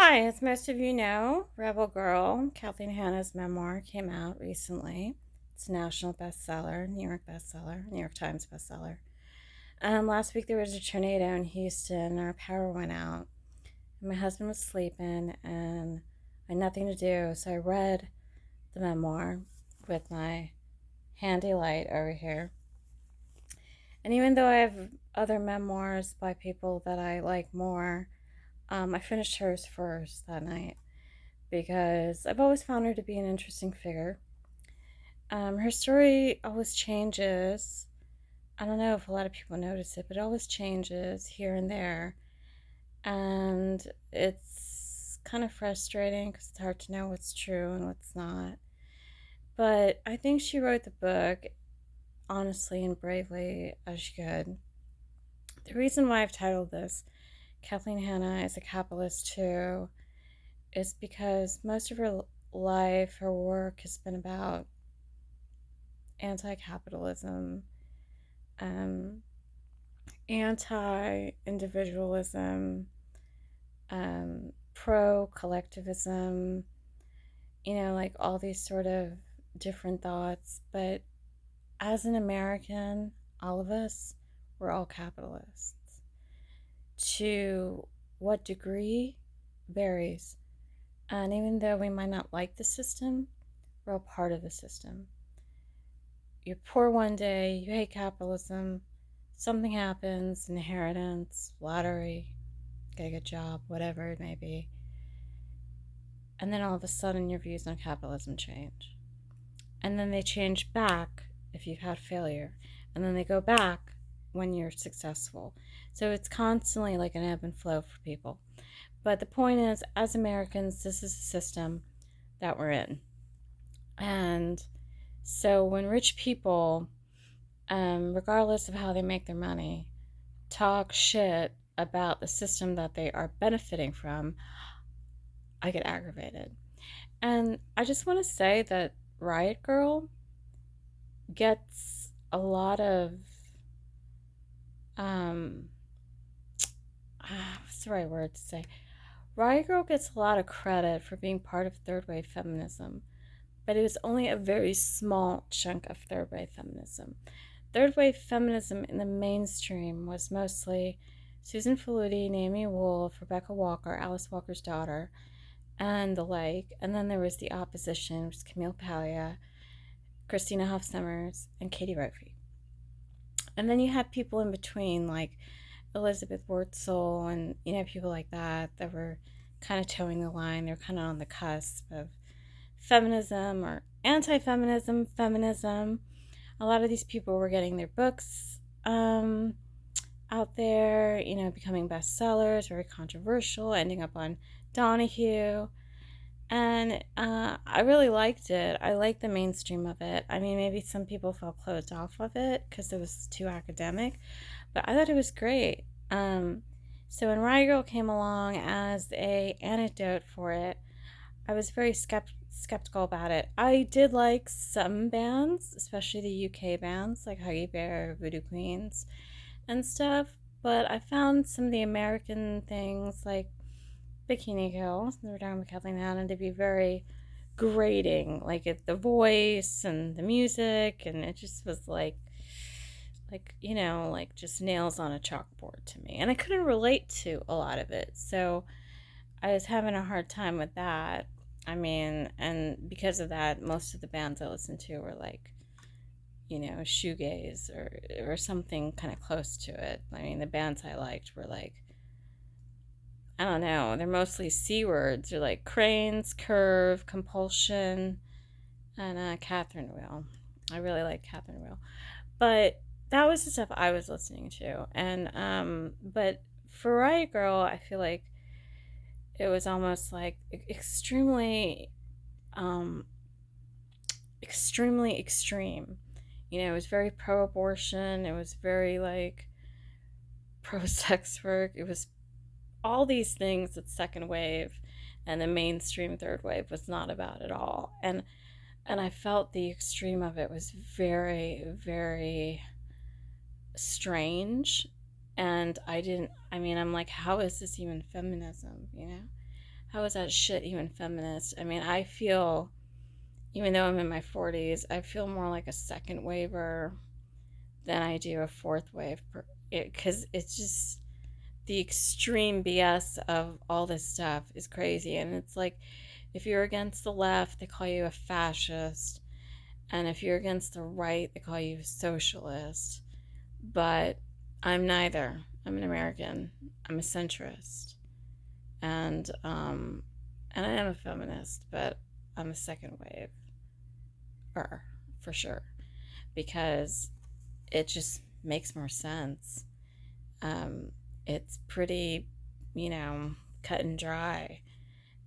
Hi, as most of you know, Rebel Girl, Kathleen Hanna's memoir came out recently. It's a national bestseller, New York bestseller, New York Times bestseller. Last week there was a tornado in Houston. Our power went out. My husband was sleeping and I had nothing to do, so I read the memoir with my handy light over here. And even though I have other memoirs by people that I like more, I finished hers first that night because I've always found her to be an interesting figure. Her story always changes. I don't know if a lot of people notice it, but it always changes here and there. And it's kind of frustrating because it's hard to know what's true and what's not. But I think she wrote the book honestly and bravely as she could. The reason why I've titled this Kathleen Hanna is a capitalist too is because most of her life, her work has been about anti capitalism, um, anti individualism, pro collectivism, like all these sort of different thoughts. But as an American, all of us, we're all capitalists. To what degree varies. And even though we might not like the system, we're all part of the system. You're poor one day, you hate capitalism, something happens, inheritance, lottery, get a good job, whatever it may be. And then all of a sudden your views on capitalism change. And then they change back if you've had failure. And then they go back when you're successful. So it's constantly like an ebb and flow for people. But the point is, as Americans, this is a system that we're in. And so when rich people, regardless of how they make their money, talk shit about the system that they are benefiting from, I get aggravated. And I just want to say that Riot Girl gets a lot of, um, what's the right word to say? Riot Girl gets a lot of credit for being part of third wave feminism, but it was only a very small chunk of third wave feminism. Third wave feminism in the mainstream was mostly Susan Faludi, Naomi Wolf, Rebecca Walker, Alice Walker's daughter, and the like. And then there was the opposition, which was Camille Paglia, Christina Hoff Sommers, and Katie Rofi. And then you had people in between, like Elizabeth Wurtzel, and people like that were kind of towing the line. They're kind of on the cusp of feminism or anti-feminism, feminism. A lot of these people were getting their books out there, becoming bestsellers, very controversial, ending up on Donahue. And I really liked it. I liked the mainstream of it. I mean, maybe some people felt closed off of it because it was too academic, but I thought it was great. So when Riot Girl came along as a anecdote for it, I was very skeptical about it. I did like some bands, especially the UK bands like Huggy Bear, Voodoo Queens, and stuff. But I found some of the American things like Bikini Kill, they were talking about Kathleen Hanna, to be very grating. Like the voice and the music, and it just was like just nails on a chalkboard to me. And I couldn't relate to a lot of it, so I was having a hard time with that. I mean, and because of that, most of the bands I listened to were like, shoegaze or something kind of close to it. I mean, the bands I liked were like, I don't know, they're mostly C words. They're like Cranes, Curve, Compulsion, and Catherine Wheel. I really like Catherine Wheel. But that was the stuff I was listening to. And, but for Riot Girl, I feel like it was almost like um, extremely extreme. It was very pro abortion. It was very like pro sex work. It was all these things that second wave and the mainstream third wave was not about at all. And I felt the extreme of it was very, very strange. And I didn't, I mean, I'm like, how is this even feminism, how is that shit even feminist? I mean, I feel, even though I'm in my 40s, I feel more like a second waver than I do a fourth wave. Because it's just the extreme BS of all this stuff is crazy. And it's like, if you're against the left, they call you a fascist. And if you're against the right, they call you a socialist. But I'm neither. I'm an American. I'm a centrist. And I am a feminist, but I'm a second wave, for sure, because it just makes more sense. Um, it's pretty, you know, cut and dry,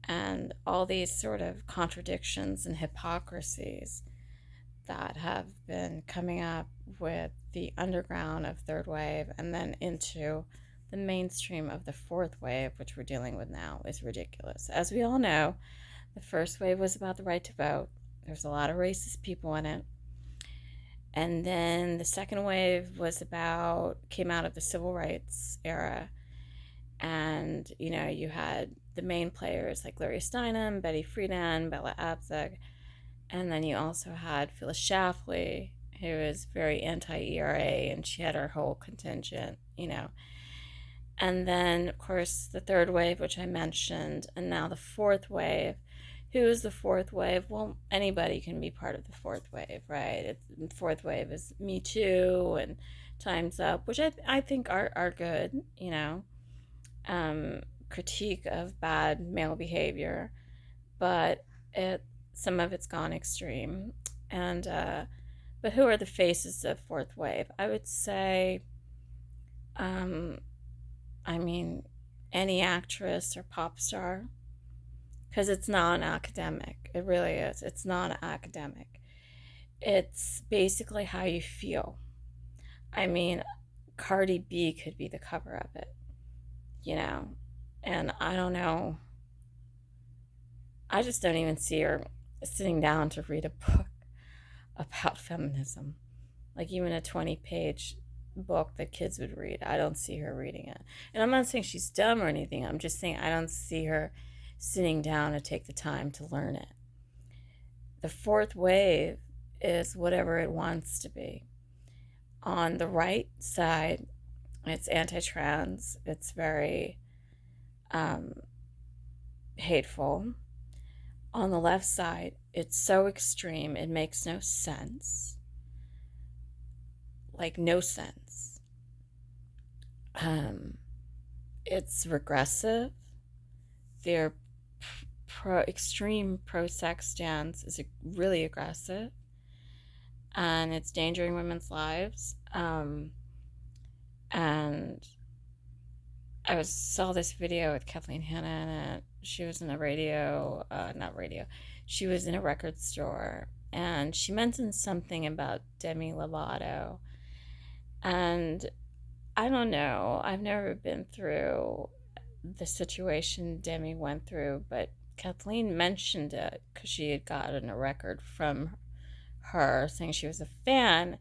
and all these sort of contradictions and hypocrisies that have been coming up with the underground of third wave and then into the mainstream of the fourth wave, which we're dealing with now, is ridiculous. As we all know, the first wave was about the right to vote. There's a lot of racist people in it. And then the second wave came out of the civil rights era. And, you know, you had the main players like Gloria Steinem, Betty Friedan, Bella Abzug. And then you also had Phyllis Schlafly, who was very anti-ERA, and she had her whole contingent, you know. And then, of course, the third wave, which I mentioned, and now the fourth wave. Who is the fourth wave? Well, anybody can be part of the fourth wave, right? The fourth wave is Me Too and Time's Up, which I think are good, you know. Critique of bad male behavior, but some of it's gone extreme. And but who are the faces of fourth wave? I would say, I mean, any actress or pop star, because it's not an academic. It really is. It's not an academic. It's basically how you feel. I mean, Cardi B could be the cover of it, you know, and I don't know. I just don't even see her sitting down to read a book about feminism, like even a 20-page book that kids would read. I don't see her reading it. And I'm not saying she's dumb or anything. I'm just saying I don't see her sitting down to take the time to learn it. The fourth wave is whatever it wants to be. On the right side, it's anti-trans. It's very hateful. On the left side, it's so extreme, it makes no sense. Like, no sense. It's regressive. Their extreme pro-sex stance is really aggressive, and it's endangering women's lives. And I saw this video with Kathleen Hanna in it. She was in a she was in a record store, and she mentioned something about Demi Lovato. And I don't know, I've never been through the situation Demi went through, but Kathleen mentioned it because she had gotten a record from her saying she was a fan,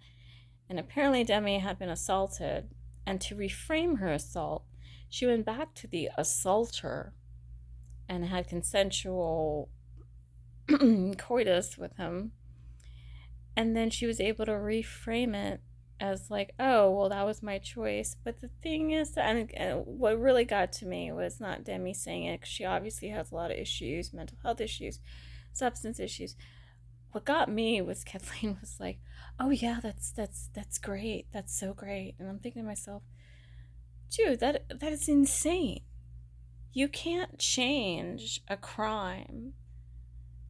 and apparently Demi had been assaulted, and to reframe her assault, she went back to the assaulter and had consensual coitus with him, and then she was able to reframe it as like, oh, well, that was my choice. But the thing is, and what really got to me was not Demi saying it, because she obviously has a lot of issues, mental health issues, substance issues. What got me was Kathleen was like, oh yeah, that's great, that's so great. And I'm thinking to myself, dude, that is insane. You can't change a crime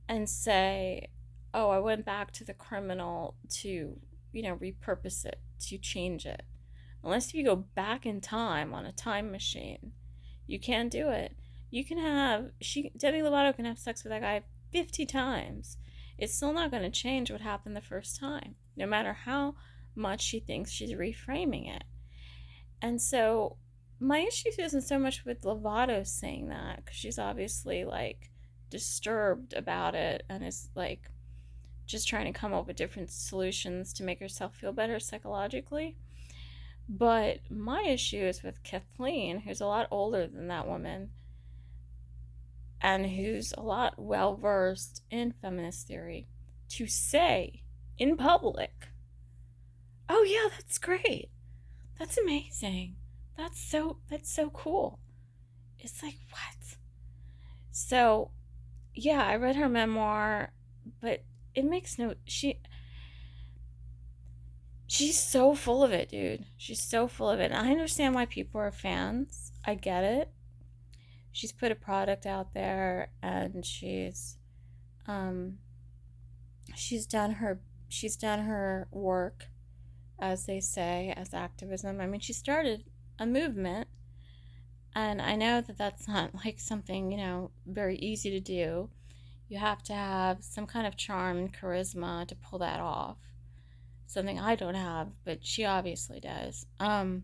and say, oh, I went back to the criminal to, you know, repurpose it, to change it. Unless you go back in time on a time machine, you can't do it. You can Demi Lovato can have sex with that guy 50 times. It's still not going to change what happened the first time, no matter how much she thinks she's reframing it. And so my issue isn't so much with Lovato saying that, because she's obviously like disturbed about it and is like just trying to come up with different solutions to make herself feel better psychologically. But my issue is with Kathleen, who's a lot older than that woman. and who's a lot well versed in feminist theory, to say in public, "Oh yeah, that's great. That's amazing. That's so cool." It's like, what? So, yeah, I read her memoir, but it makes no she's so full of it, dude. She's so full of it. And I understand why people are fans. I get it. She's put a product out there, and um she's done her work, as they say, as activism. I mean, she started a movement, and I know that that's not like something, very easy to do. You have to have some kind of charm and charisma to pull that off. Something I don't have, but she obviously does. And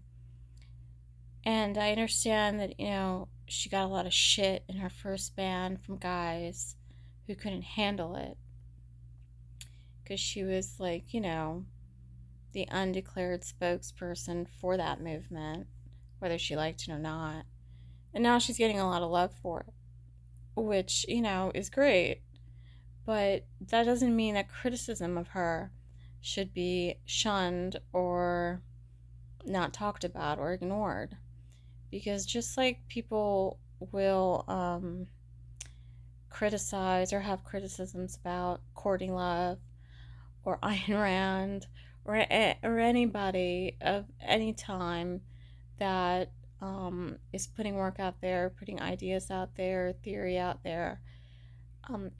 I understand that, she got a lot of shit in her first band from guys who couldn't handle it because she was like, the undeclared spokesperson for that movement, whether she liked it or not. And now she's getting a lot of love for it, which, is great. But that doesn't mean that criticism of her should be shunned or not talked about or ignored. Because just like people will criticize or have criticisms about Courtney Love or Ayn Rand or anybody of any time that is putting work out there, putting ideas out there, theory out there,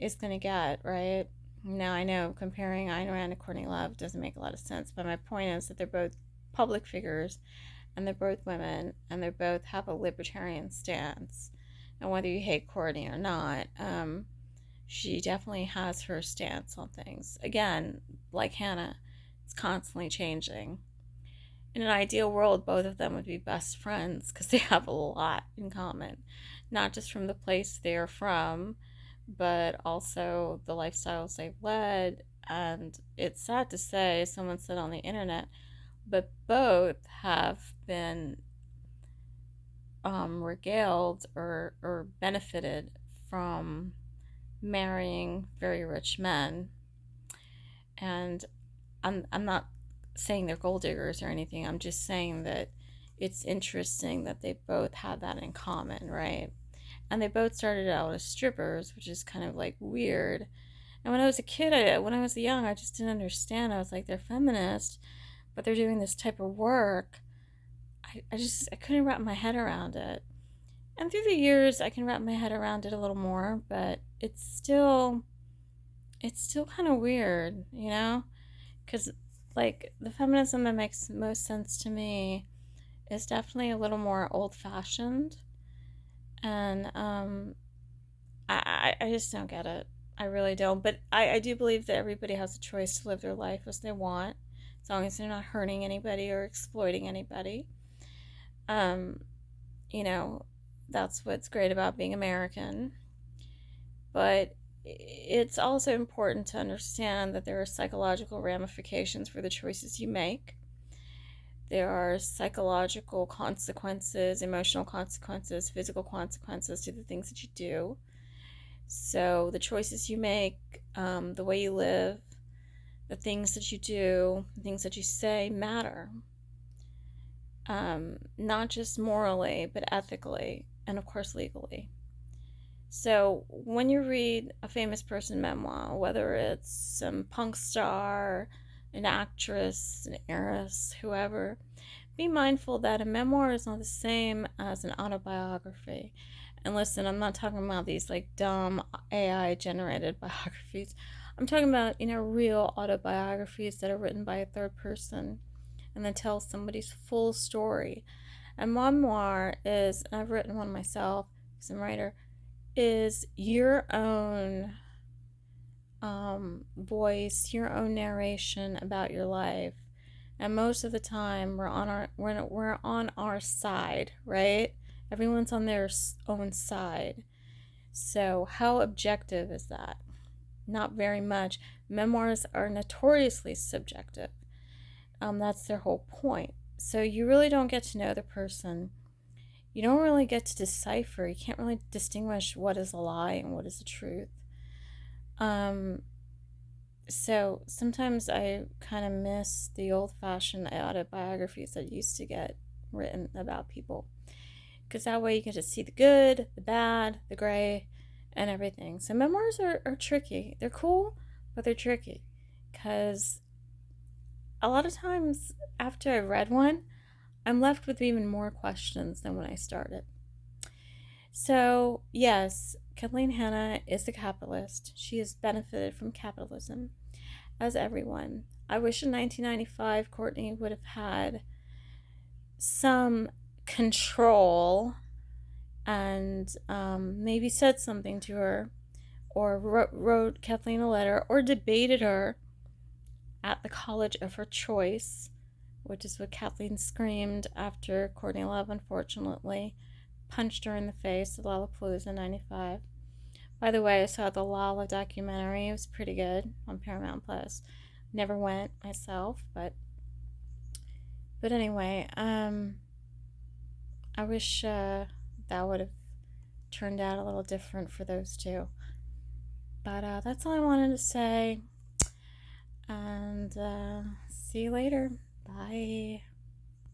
is going to get, right? Now, I know comparing Ayn Rand to Courtney Love doesn't make a lot of sense, but my point is that they're both public figures, and they're both women, and they both have a libertarian stance. And whether you hate Courtney or not, she definitely has her stance on things. Again, like Hannah, it's constantly changing. In an ideal world, both of them would be best friends because they have a lot in common, not just from the place they're from, but also the lifestyles they've led. And it's sad to say, someone said on the internet, but both have been regaled or benefited from marrying very rich men. And I'm not saying they're gold diggers or anything. I'm just saying that it's interesting that they both had that in common, right? And they both started out as strippers, which is kind of like weird. And when I was a kid, when I was young, I just didn't understand. I was like, they're feminist, but they're doing this type of work. I couldn't wrap my head around it. And through the years, I can wrap my head around it a little more, but it's still kind of weird, Because, like, the feminism that makes most sense to me is definitely a little more old-fashioned. And I just don't get it. I really don't. But I do believe that everybody has a choice to live their life as they want, as long as they're not hurting anybody or exploiting anybody. Um, that's what's great about being American. But it's also important to understand that there are psychological ramifications for the choices you make. There are psychological consequences, emotional consequences, physical consequences to the things that you do. So the choices you make, the way you live, the things that you do, the things that you say matter. Not just morally, but ethically, and of course legally. So when you read a famous person memoir, whether it's some punk star, an actress, an heiress, whoever, be mindful that a memoir is not the same as an autobiography. And listen, I'm not talking about these like dumb AI generated biographies. I'm talking about, real autobiographies that are written by a third person and then tell somebody's full story. A memoir is, and I've written one myself because I'm a writer, is your own voice, your own narration about your life. And most of the time, we're on our side, right? Everyone's on their own side. So how objective is that? Not very much. Memoirs are notoriously subjective. That's their whole point. So you really don't get to know the person. you don't really get to decipher. You can't really distinguish what is a lie and what is the truth. So sometimes I kind of miss the old-fashioned autobiographies that used to get written about people, because that way you can just see the good, the bad, the gray, and everything. So memoirs are tricky. They're cool, but they're tricky, because a lot of times after I read one, I'm left with even more questions than when I started. So, yes, Kathleen Hanna is a capitalist. She has benefited from capitalism, as everyone. I wish in 1995 Courtney would have had some control and maybe said something to her, or wrote Kathleen a letter, or debated her at the college of her choice, which is what Kathleen screamed after Courtney Love, unfortunately, punched her in the face at Lollapalooza in 95. By the way, I saw the Lala documentary. It was pretty good on Paramount Plus. Never went myself, but anyway, I wish that would have turned out a little different for those two. But that's all I wanted to say. And see you later. Bye.